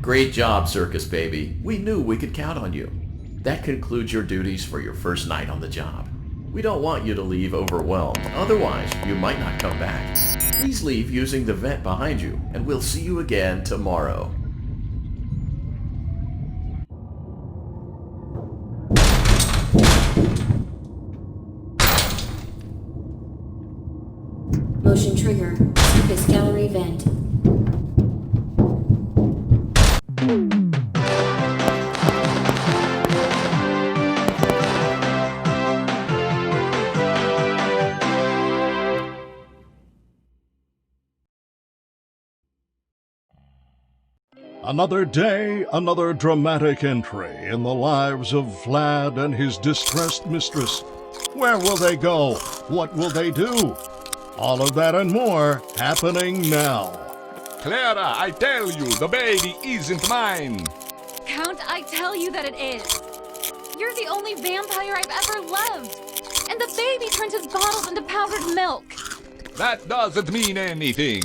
Great job, Circus Baby. We knew we could count on you. That concludes your duties for your first night on the job. We don't want you to leave overwhelmed, otherwise you might not come back. Please leave using the vent behind you, and we'll see you again tomorrow. Motion trigger. Circus gallery vent. Another day, another dramatic entry in the lives of Vlad and his distressed mistress. Where will they go? What will they do? All of that and more happening now. Clara, I tell you, the baby isn't mine. Count, I tell you that it is. You're the only vampire I've ever loved. And the baby turns his bottles into powdered milk. That doesn't mean anything.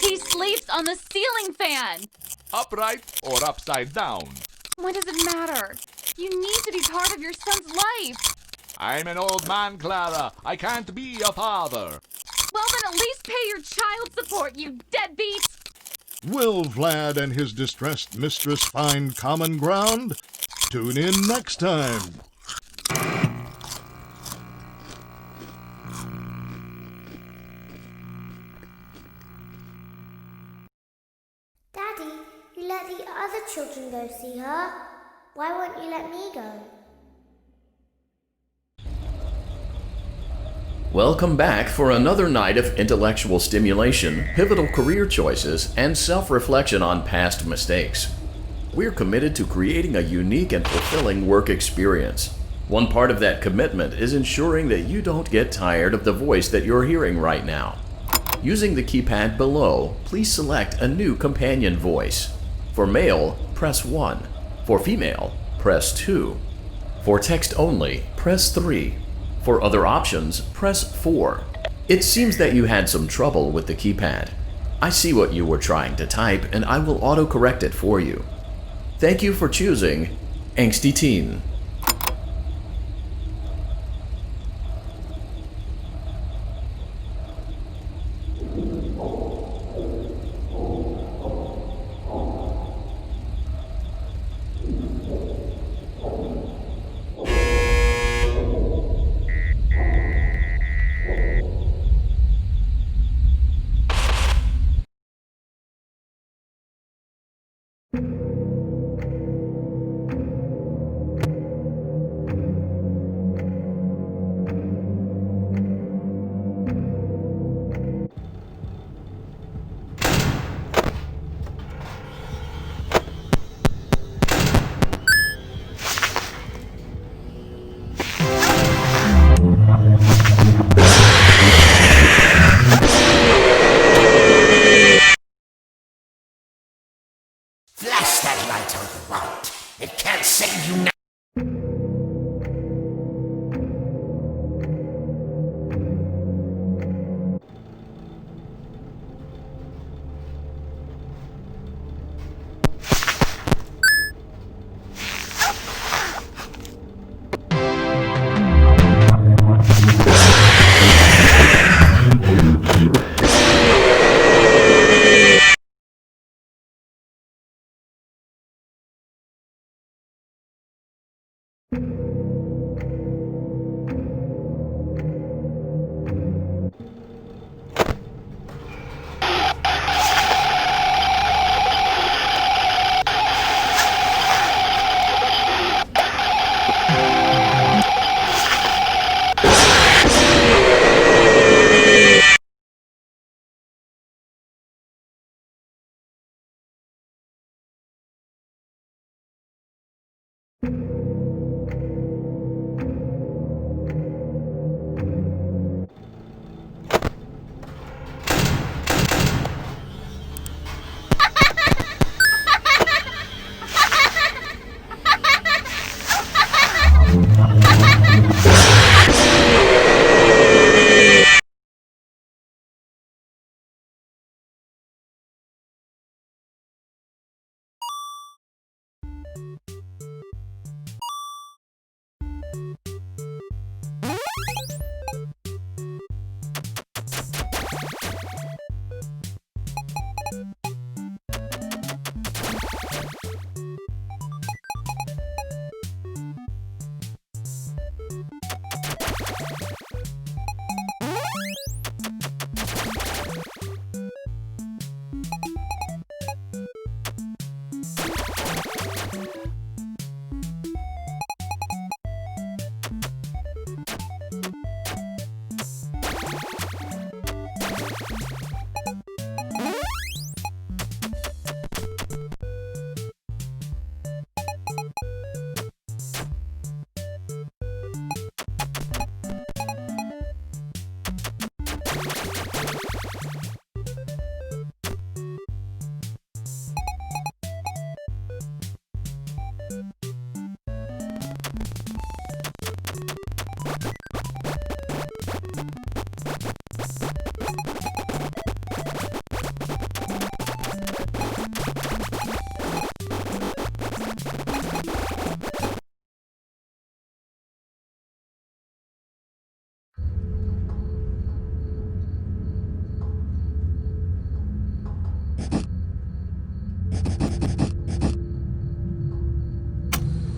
He sleeps on the ceiling fan. Upright or upside down. What does it matter? You need to be part of your son's life. I'm an old man, Clara. I can't be a father. Well, then at least pay your child support, you deadbeat! Will Vlad and his distressed mistress find common ground? Tune in next time. Daddy, you let the other children go see her. Why won't you let me go? Welcome back for another night of intellectual stimulation, pivotal career choices, and self-reflection on past mistakes. We're committed to creating a unique and fulfilling work experience. One part of that commitment is ensuring that you don't get tired of the voice that you're hearing right now. Using the keypad below, please select a new companion voice. For male, press 1. For female, press 2. For text only, press 3. For other options, press 4. It seems that you had some trouble with the keypad. I see what you were trying to type, and I will autocorrect it for you. Thank you for choosing Angsty Teen.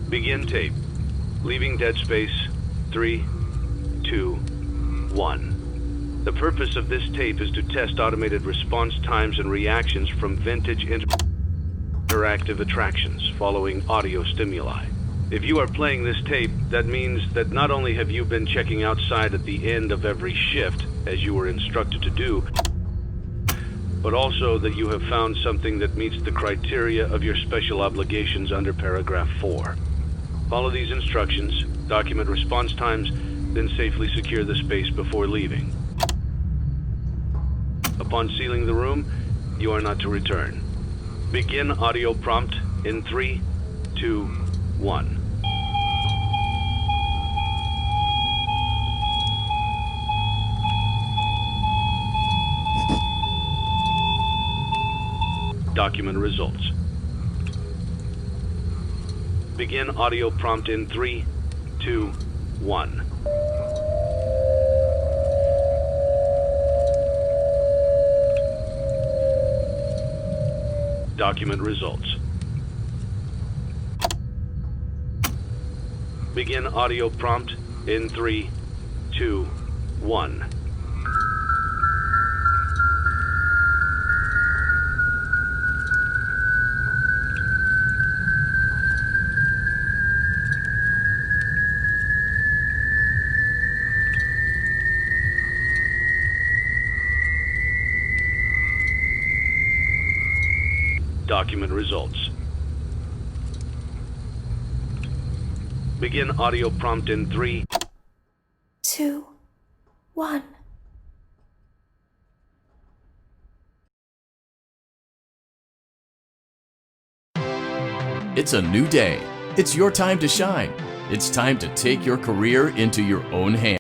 Begin tape. Leaving dead space. 3, 2, 1. The purpose of this tape is to test automated response times and reactions from vintage interactive attractions following audio stimuli. If you are playing this tape, that means that not only have you been checking outside at the end of every shift, as you were instructed to do, but also that you have found something that meets the criteria of your special obligations under paragraph 4. Follow these instructions, document response times, then safely secure the space before leaving. Upon sealing the room, you are not to return. Begin audio prompt in 3, 2, 1. Document results. Begin audio prompt in 3, 2, 1. Document results. Begin audio prompt in 3, 2, 1. Document results. Begin audio prompt in 3, 2, 1. It's a new day. It's your time to shine. It's time to take your career into your own hands.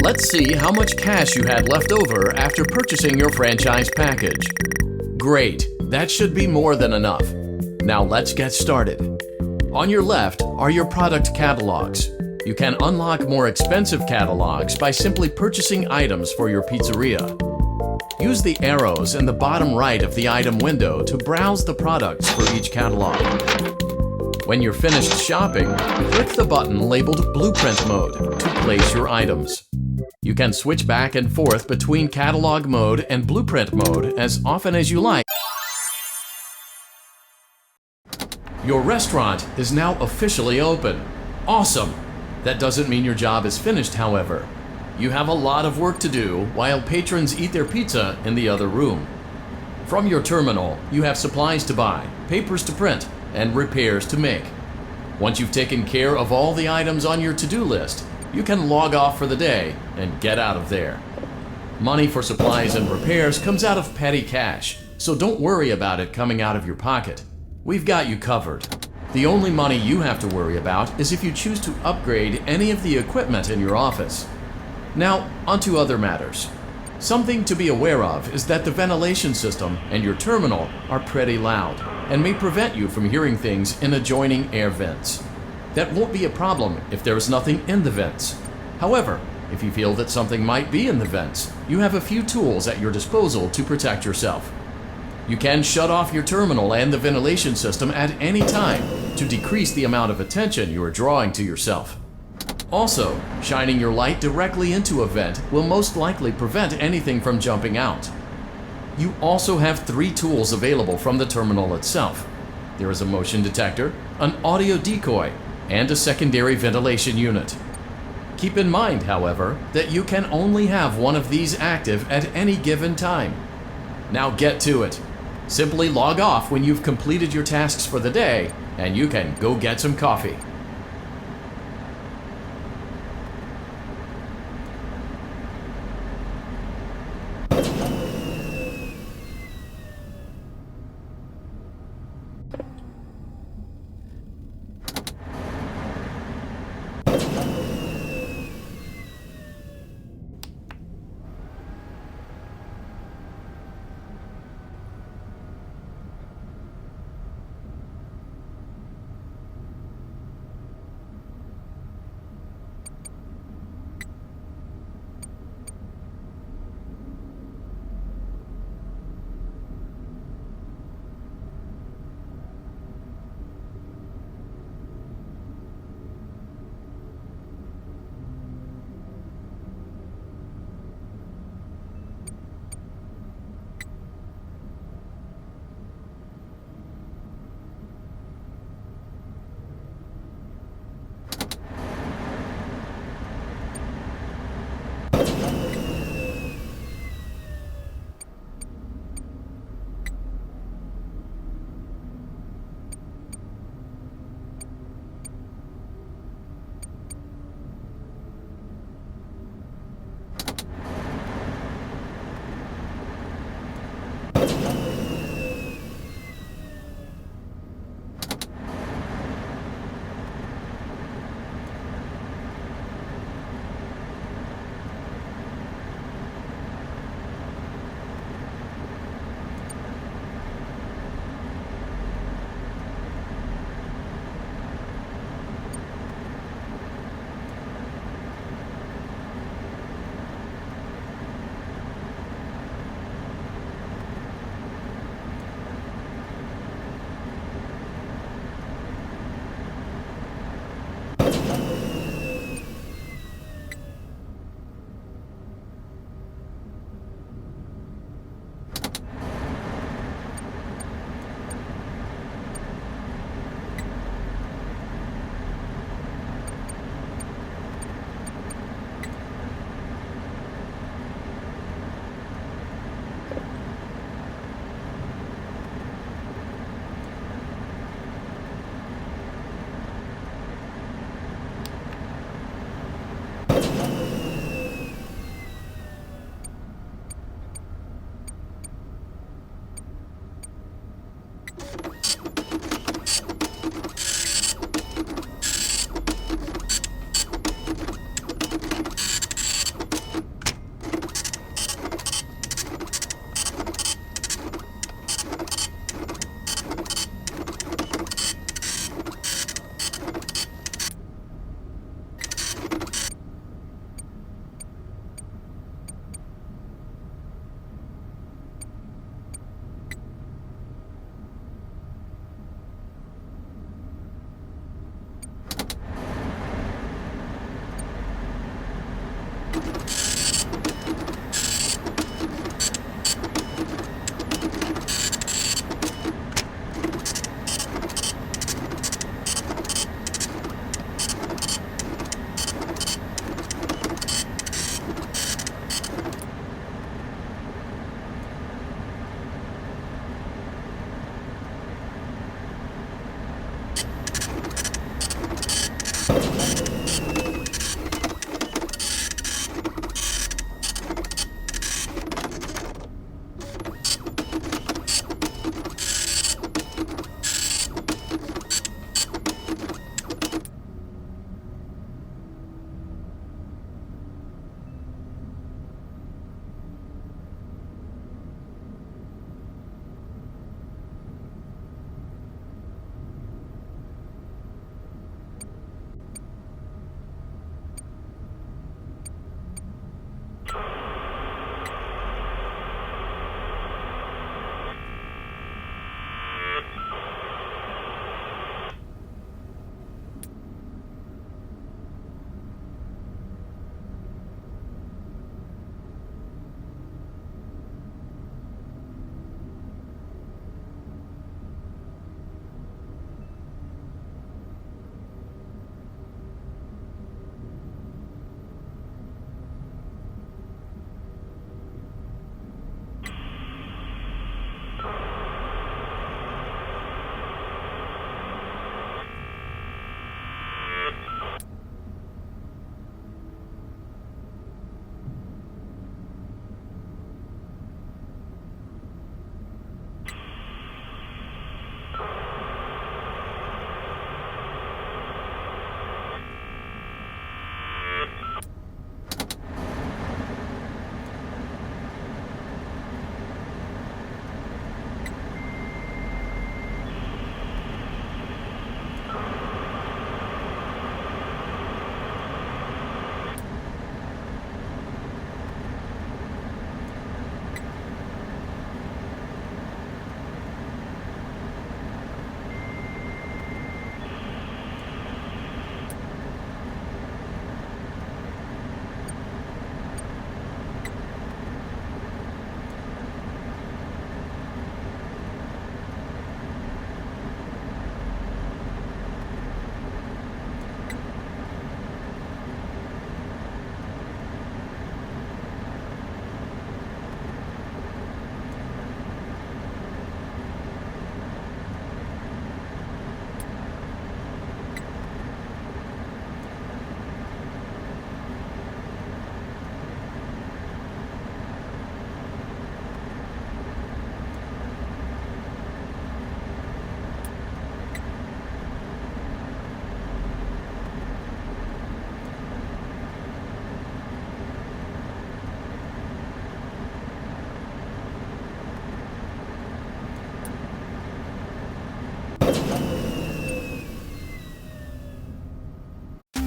Let's see how much cash you had left over after purchasing your franchise package. Great, that should be more than enough. Now let's get started. On your left are your product catalogs. You can unlock more expensive catalogs by simply purchasing items for your pizzeria. Use the arrows in the bottom right of the item window to browse the products for each catalog. When you're finished shopping, click the button labeled Blueprint Mode to place your items. You can switch back and forth between Catalog Mode and Blueprint Mode as often as you like. Your restaurant is now officially open. Awesome! That doesn't mean your job is finished, however. You have a lot of work to do while patrons eat their pizza in the other room. From your terminal, you have supplies to buy, papers to print, and repairs to make. Once you've taken care of all the items on your to-do list, you can log off for the day and get out of there. Money for supplies and repairs comes out of petty cash, so don't worry about it coming out of your pocket. We've got you covered. The only money you have to worry about is if you choose to upgrade any of the equipment in your office. Now, onto other matters. Something to be aware of is that the ventilation system and your terminal are pretty loud and may prevent you from hearing things in adjoining air vents. That won't be a problem if there is nothing in the vents. However, if you feel that something might be in the vents, you have a few tools at your disposal to protect yourself. You can shut off your terminal and the ventilation system at any time to decrease the amount of attention you are drawing to yourself. Also, shining your light directly into a vent will most likely prevent anything from jumping out. You also have 3 tools available from the terminal itself. There is a motion detector, an audio decoy, and a secondary ventilation unit. Keep in mind, however, that you can only have one of these active at any given time. Now get to it. Simply log off when you've completed your tasks for the day, and you can go get some coffee.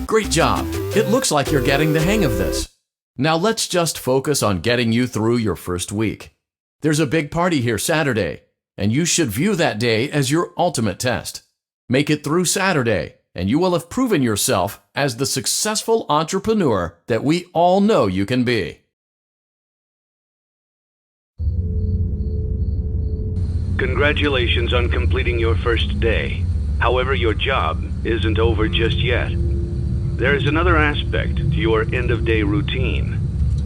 Great job! It looks like you're getting the hang of this. Now let's just focus on getting you through your first week. There's a big party here Saturday, and you should view that day as your ultimate test. Make it through Saturday, and you will have proven yourself as the successful entrepreneur that we all know you can be. Congratulations on completing your first day. However, your job isn't over just yet. There is another aspect to your end-of-day routine,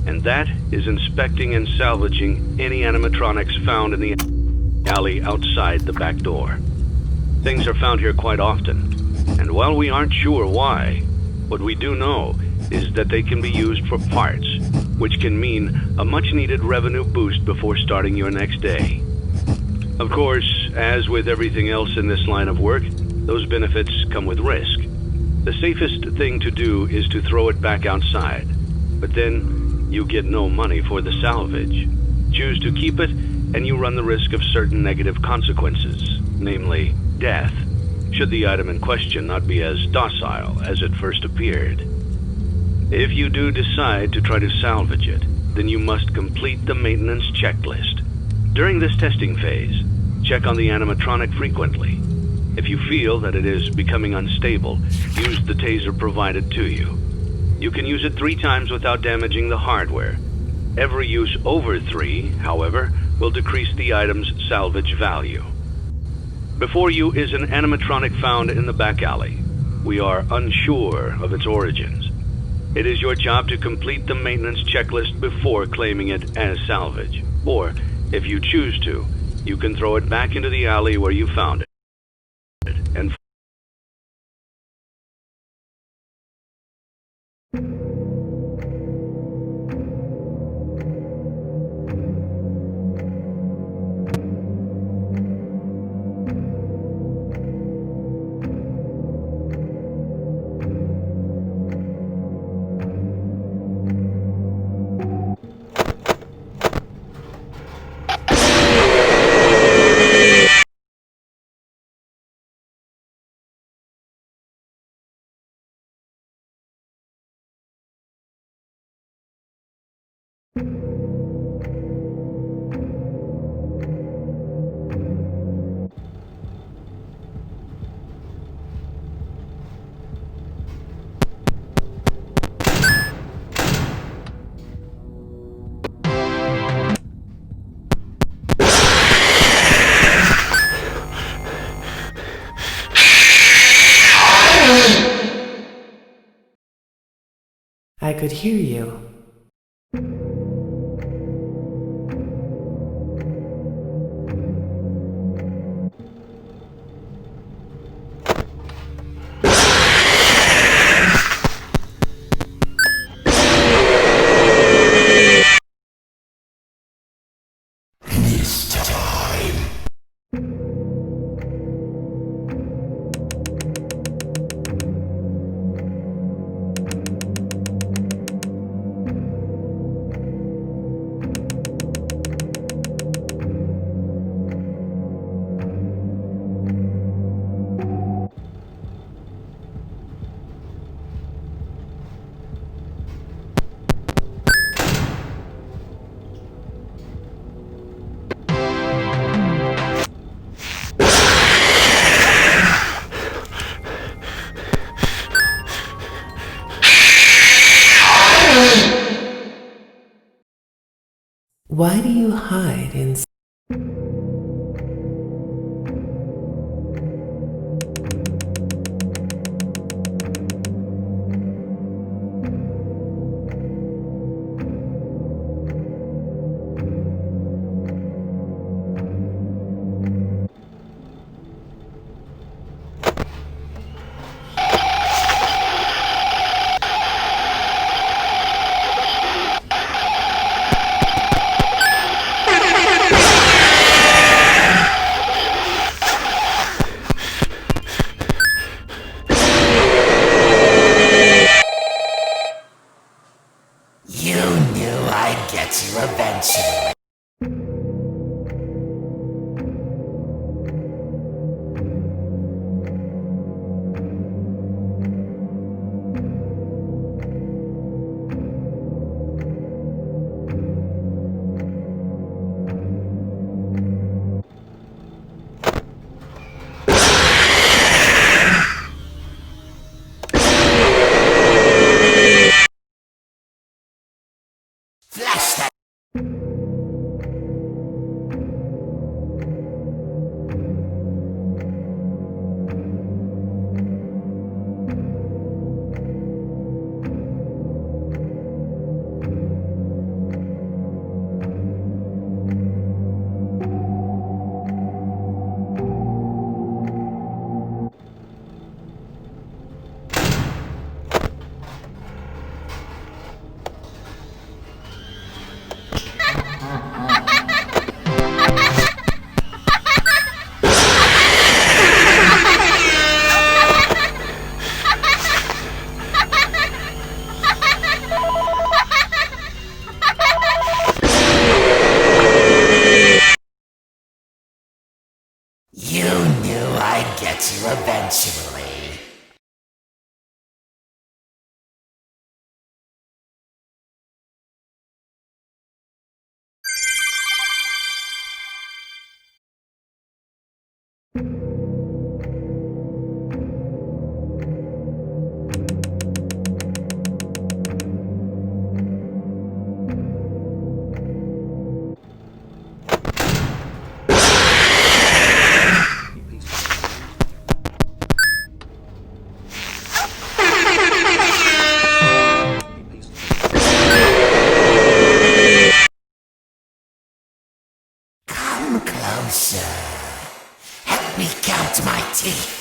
and that is inspecting and salvaging any animatronics found in the alley outside the back door. Things are found here quite often, and while we aren't sure why, what we do know is that they can be used for parts, which can mean a much-needed revenue boost before starting your next day. Of course, as with everything else in this line of work, those benefits come with risk. The safest thing to do is to throw it back outside, but then you get no money for the salvage. Choose to keep it, and you run the risk of certain negative consequences, namely death, should the item in question not be as docile as it first appeared. If you do decide to try to salvage it, then you must complete the maintenance checklist. During this testing phase, check on the animatronic frequently. If you feel that it is becoming unstable, use the taser provided to you. You can use it 3 times without damaging the hardware. Every use over 3, however, will decrease the item's salvage value. Before you is an animatronic found in the back alley. We are unsure of its origins. It is your job to complete the maintenance checklist before claiming it as salvage. Or, if you choose to, you can throw it back into the alley where you found it. And I could hear you. Why do you hide in... You knew I'd get you eventually. Come closer. Help me count my teeth.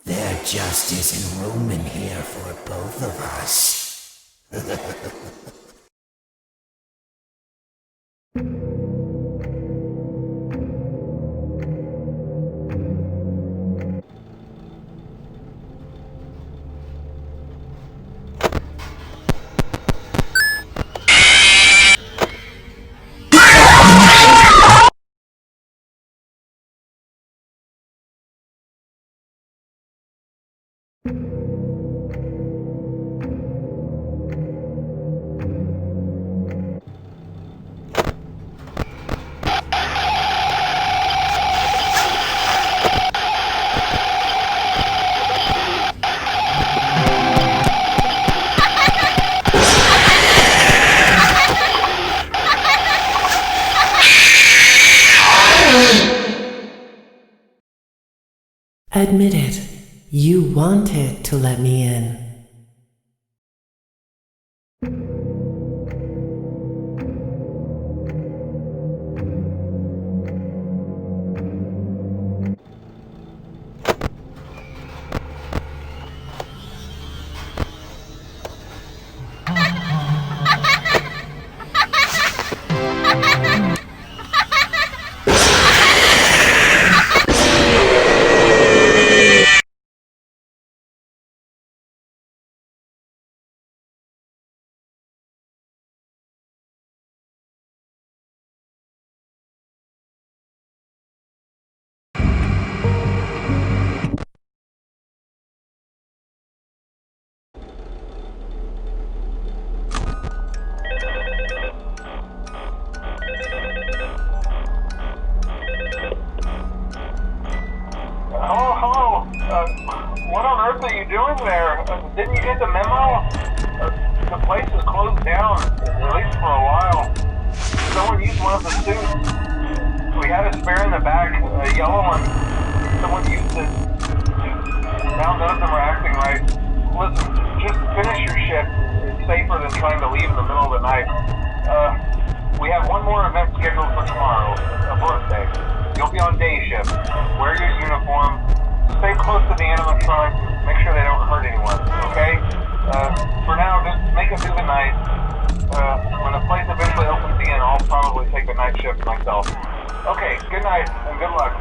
There just isn't room in here for both of us. Admit it. You wanted to let me in. What on earth are you doing there? Didn't you get the memo? The place is closed down, at least for a while. Someone used one of the suits. We had a spare in the back, a yellow one. Someone used it. Now none of them are acting right. Listen, just finish your shift. It's safer than trying to leave in the middle of the night. We have one more event scheduled for tomorrow, a birthday. You'll be on day shift. Wear your uniform. Stay close to the animatronics. Make sure they don't hurt anyone, okay? For now, just make it through the night. When the place eventually opens again, I'll probably take the night shift myself. Okay, good night, and good luck.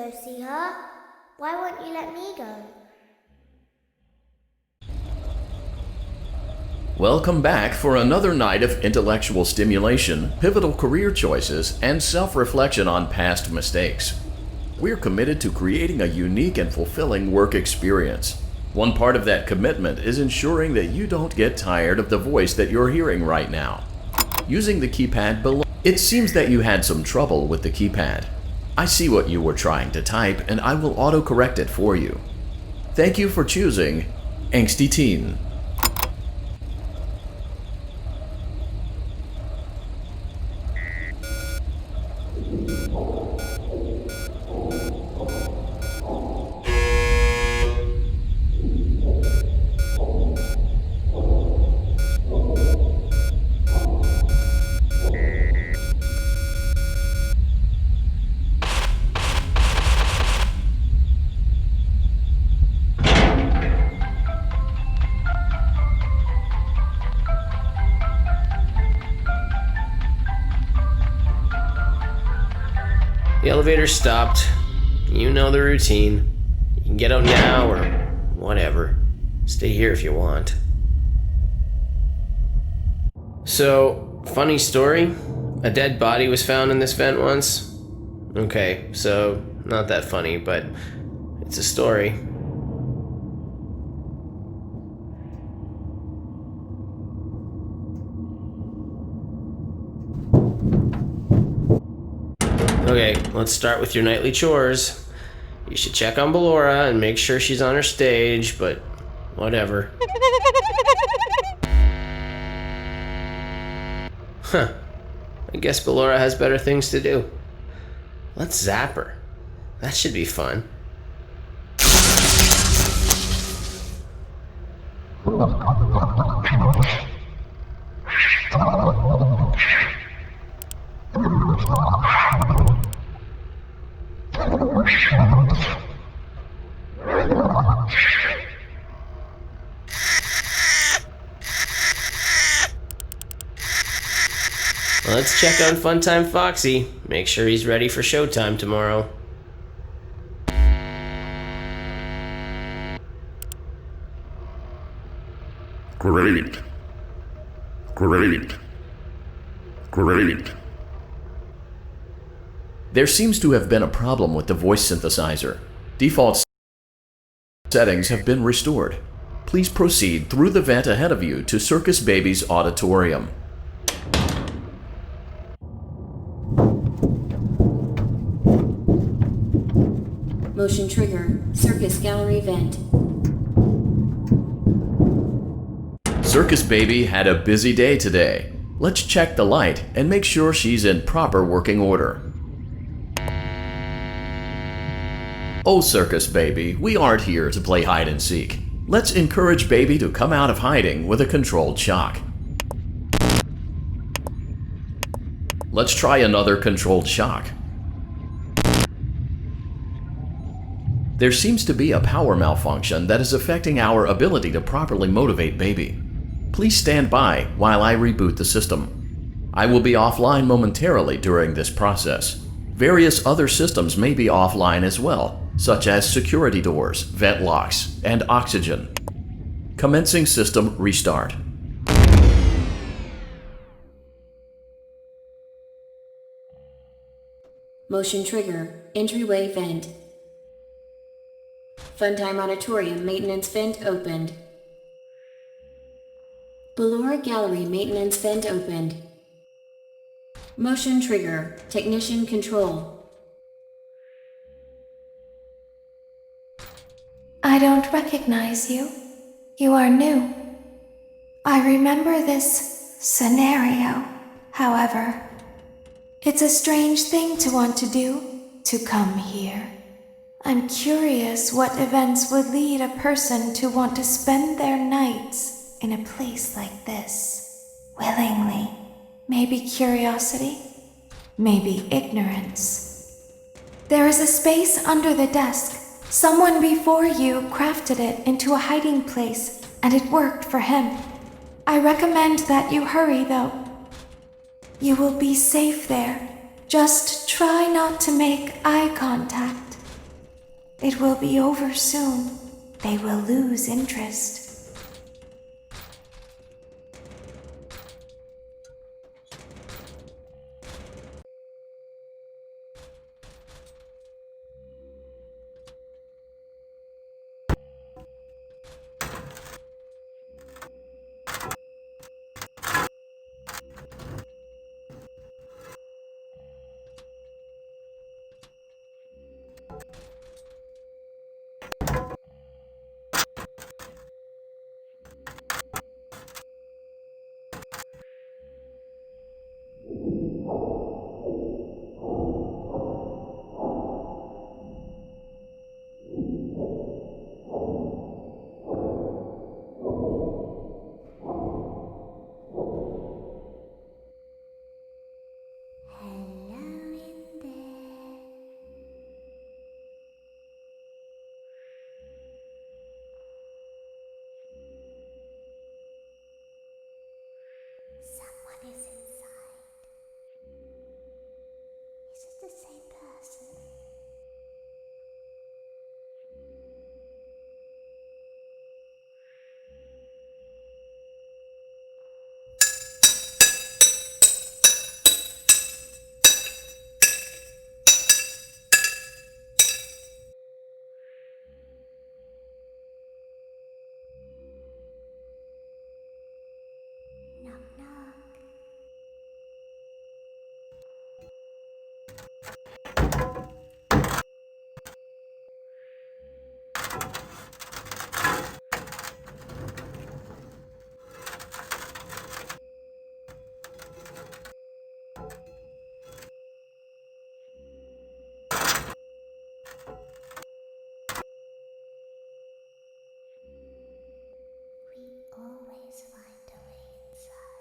go see her. Why won't you let me go? Welcome back for another night of intellectual stimulation, pivotal career choices, and self-reflection on past mistakes. We're committed to creating a unique and fulfilling work experience. One part of that commitment is ensuring that you don't get tired of the voice that you're hearing right now. Using the keypad below, it seems that you had some trouble with the keypad. I see what you were trying to type, and I will autocorrect it for you. Thank you for choosing Angsty Teen. The elevator stopped. You know the routine. You can get out now or whatever. Stay here if you want. So, funny story. A dead body was found in this vent once. Okay, so not that funny, but it's a story. Okay, let's start with your nightly chores. You should check on Ballora and make sure she's on her stage, but whatever. Huh. I guess Ballora has better things to do. Let's zap her. That should be fun. Let's check on Funtime Foxy. Make sure he's ready for showtime tomorrow. Great. Great. Great. There seems to have been a problem with the voice synthesizer. Default settings have been restored. Please proceed through the vent ahead of you to Circus Baby's auditorium. Motion trigger. Circus gallery vent. Circus Baby had a busy day today. Let's check the light and make sure she's in proper working order. Oh, Circus Baby, we aren't here to play hide and seek. Let's encourage Baby to come out of hiding with a controlled shock. Let's try another controlled shock. There seems to be a power malfunction that is affecting our ability to properly motivate Baby. Please stand by while I reboot the system. I will be offline momentarily during this process. Various other systems may be offline as well, such as security doors, vent locks, and oxygen. Commencing system restart. Motion trigger. Entryway vent. Funtime Auditorium maintenance vent opened. Ballora Gallery maintenance vent opened. Motion trigger. Technician control. I don't recognize you. You are new. I remember this scenario, however. It's a strange thing to want to do, to come here. I'm curious what events would lead a person to want to spend their nights in a place like this. Willingly. Maybe curiosity, maybe ignorance. There is a space under the desk. Someone before you crafted it into a hiding place, and it worked for him. I recommend that you hurry, though. You will be safe there. Just try not to make eye contact. It will be over soon. They will lose interest. Someone is inside. Is it the same person? Knock, knock. We always find a way inside.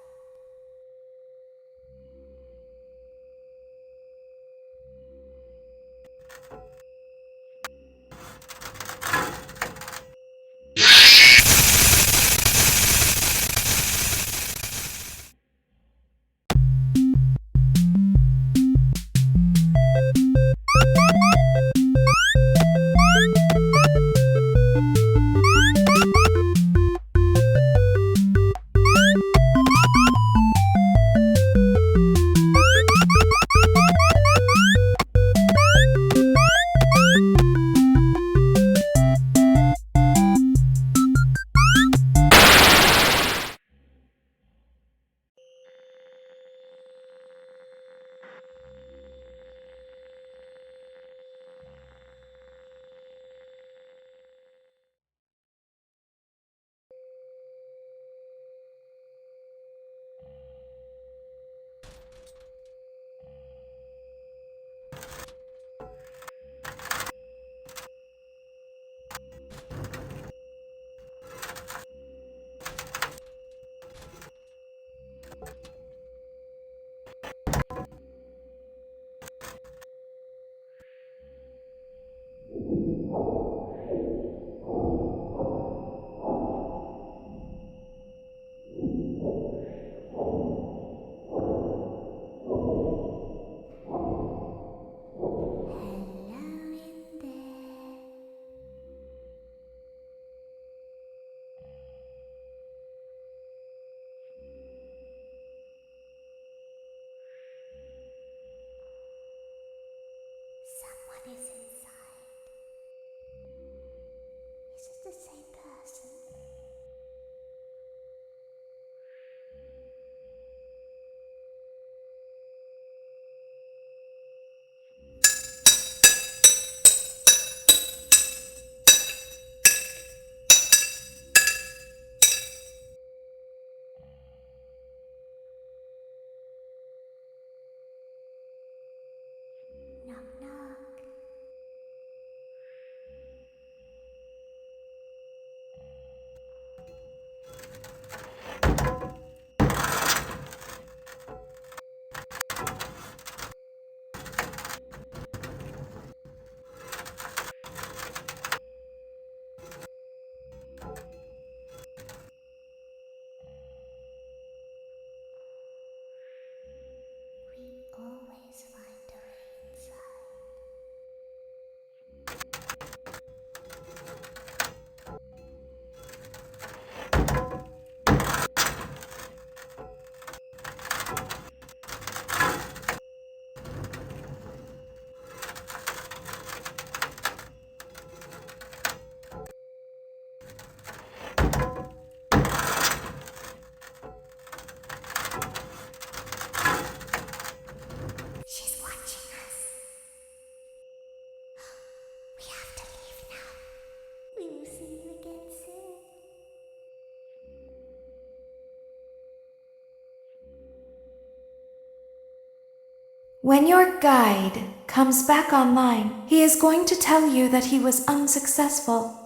When your guide comes back online, he is going to tell you that he was unsuccessful,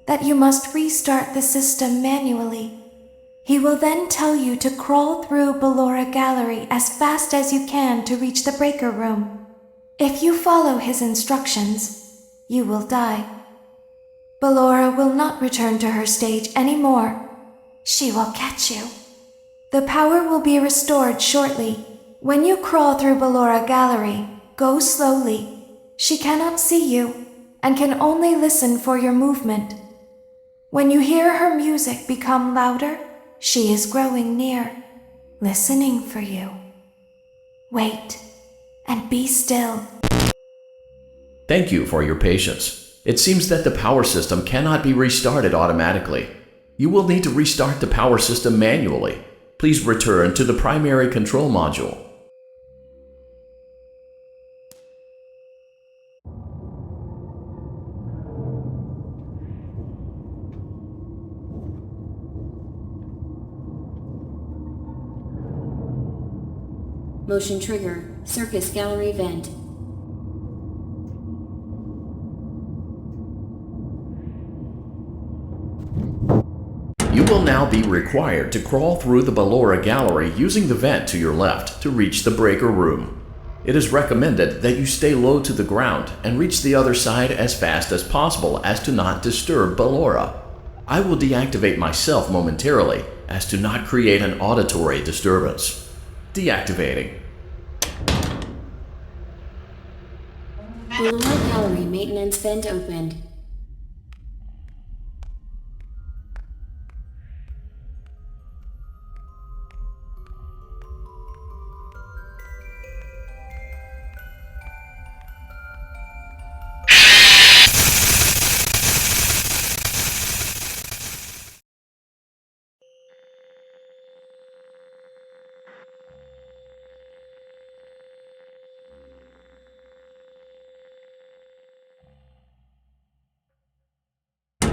that you must restart the system manually. He will then tell you to crawl through Ballora Gallery as fast as you can to reach the breaker room. If you follow his instructions, you will die. Ballora will not return to her stage anymore. She will catch you. The power will be restored shortly. When you crawl through Ballora Gallery, go slowly. She cannot see you and can only listen for your movement. When you hear her music become louder, she is growing near, listening for you. Wait and be still. Thank you for your patience. It seems that the power system cannot be restarted automatically. You will need to restart the power system manually. Please return to the primary control module. Motion trigger, circus gallery vent. You will now be required to crawl through the Ballora Gallery using the vent to your left to reach the breaker room. It is recommended that you stay low to the ground and reach the other side as fast as possible as to not disturb Ballora. I will deactivate myself momentarily as to not create an auditory disturbance. Deactivating. Ballora Gallery maintenance vent opened.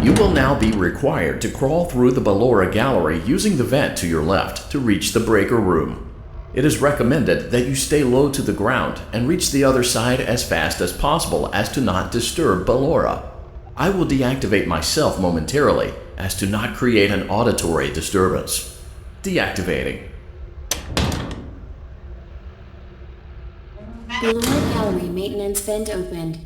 You will now be required to crawl through the Ballora Gallery using the vent to your left to reach the breaker room. It is recommended that you stay low to the ground and reach the other side as fast as possible as to not disturb Ballora. I will deactivate myself momentarily as to not create an auditory disturbance. Deactivating. Ballora Gallery maintenance vent opened.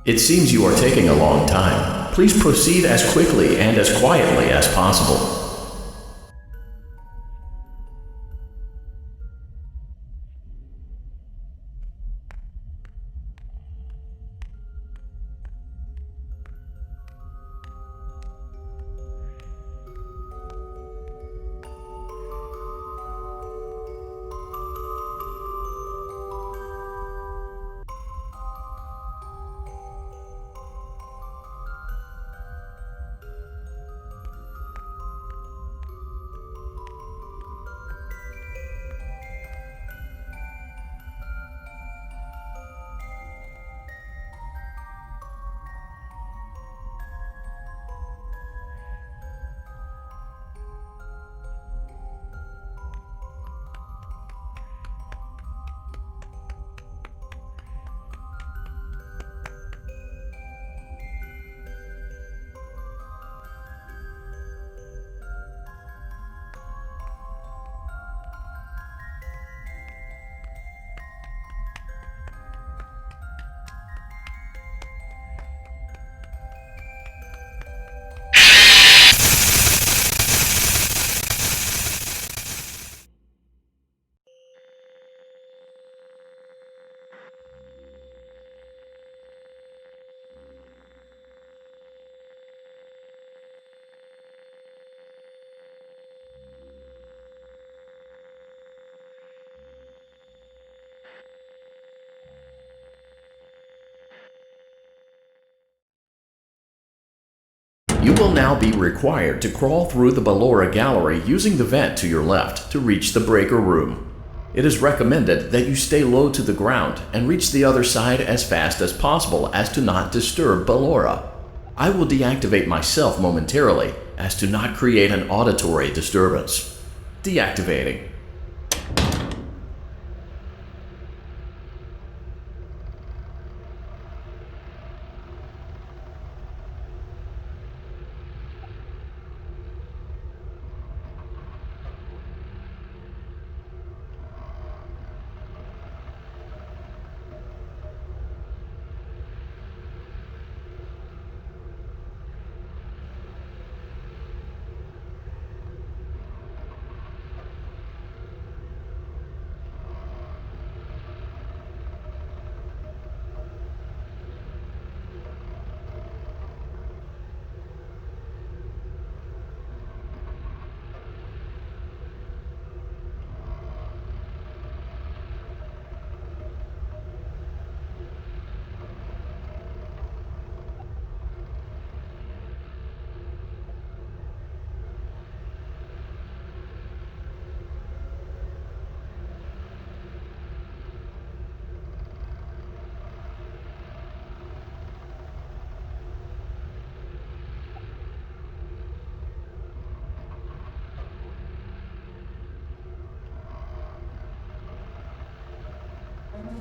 It seems you are taking a long time. Please proceed as quickly and as quietly as possible. You will now be required to crawl through the Ballora gallery using the vent to your left to reach the breaker room. It is recommended that you stay low to the ground and reach the other side as fast as possible as to not disturb Ballora. I will deactivate myself momentarily as to not create an auditory disturbance. Deactivating.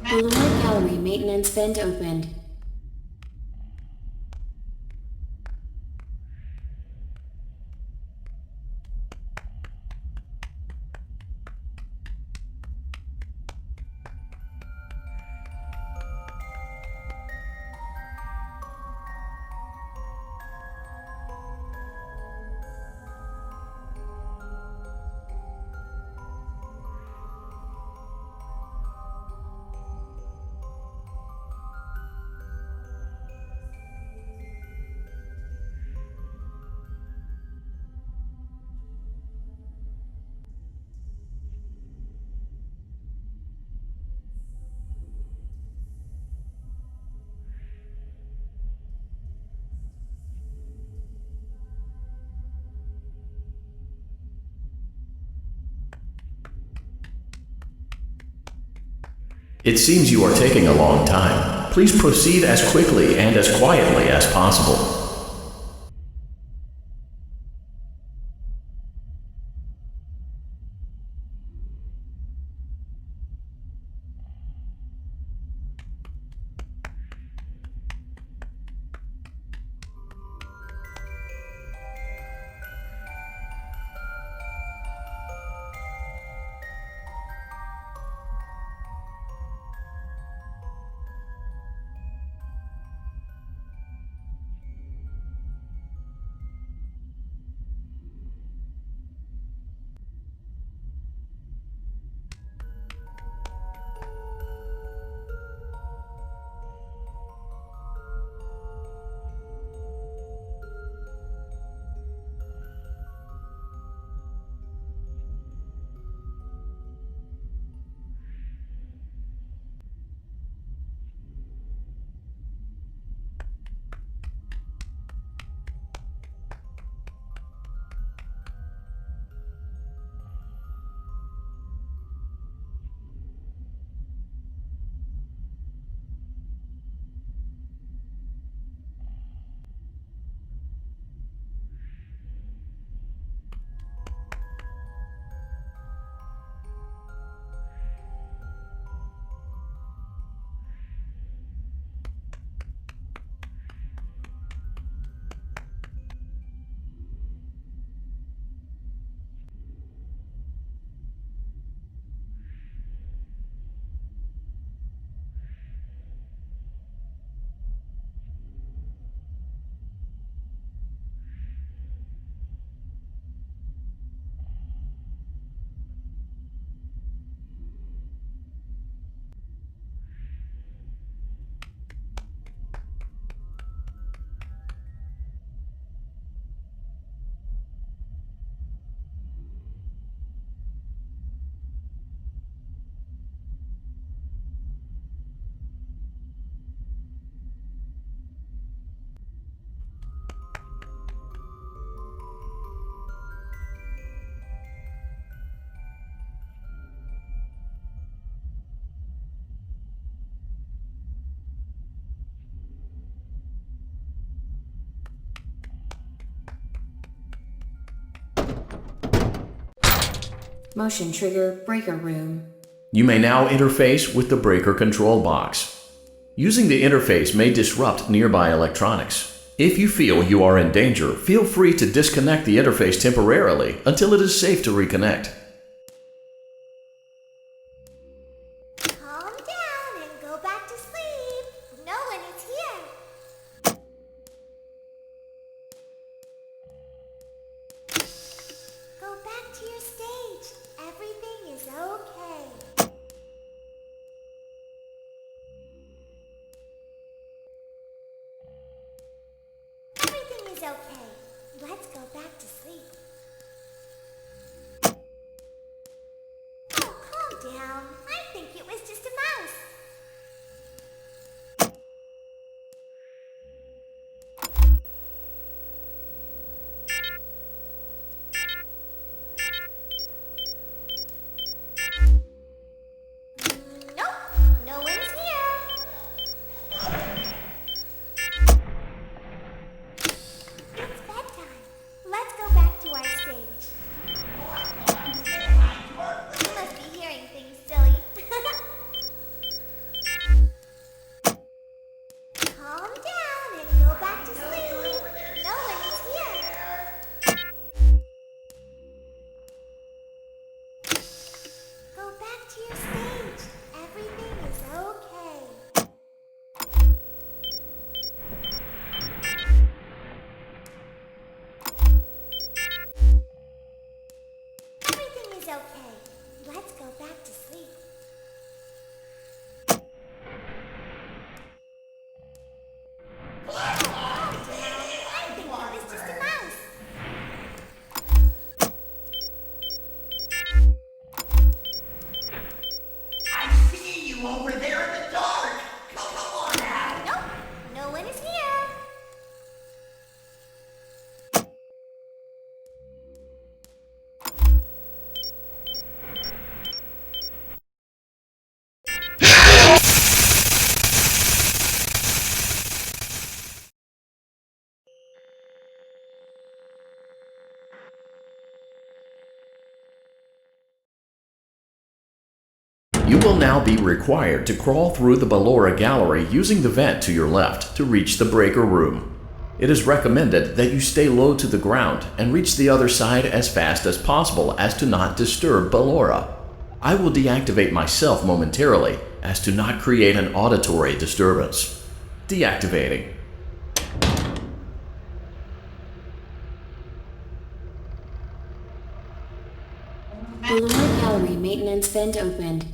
Ballora Gallery maintenance vent opened. It seems you are taking a long time. Please proceed as quickly and as quietly as possible. Motion trigger breaker room. You may now interface with the breaker control box. Using the interface may disrupt nearby electronics. If you feel you are in danger, feel free to disconnect the interface temporarily until it is safe to reconnect. Calm down and go back to sleep. No one is here. Go back to your stage. Everything is okay. Everything is okay. Let's go back to sleep. Oh, calm down. I think it was just a mouse. Nope, no one's here. It's bedtime. Let's go back to our stage. You must be hearing things, silly. Calm down and go back to sleep. No one is here. Go back to your stage. Everything is okay. Everything is okay. Let's go back to sleep. Calm down. I think it was just a mouse. I see you over there in the dark. Come on now. Nope, no one is here. You will now be required to crawl through the Ballora gallery using the vent to your left to reach the breaker room. It is recommended that you stay low to the ground and reach the other side as fast as possible as to not disturb Ballora. I will deactivate myself momentarily as to not create an auditory disturbance. Deactivating. Ballora gallery maintenance vent opened.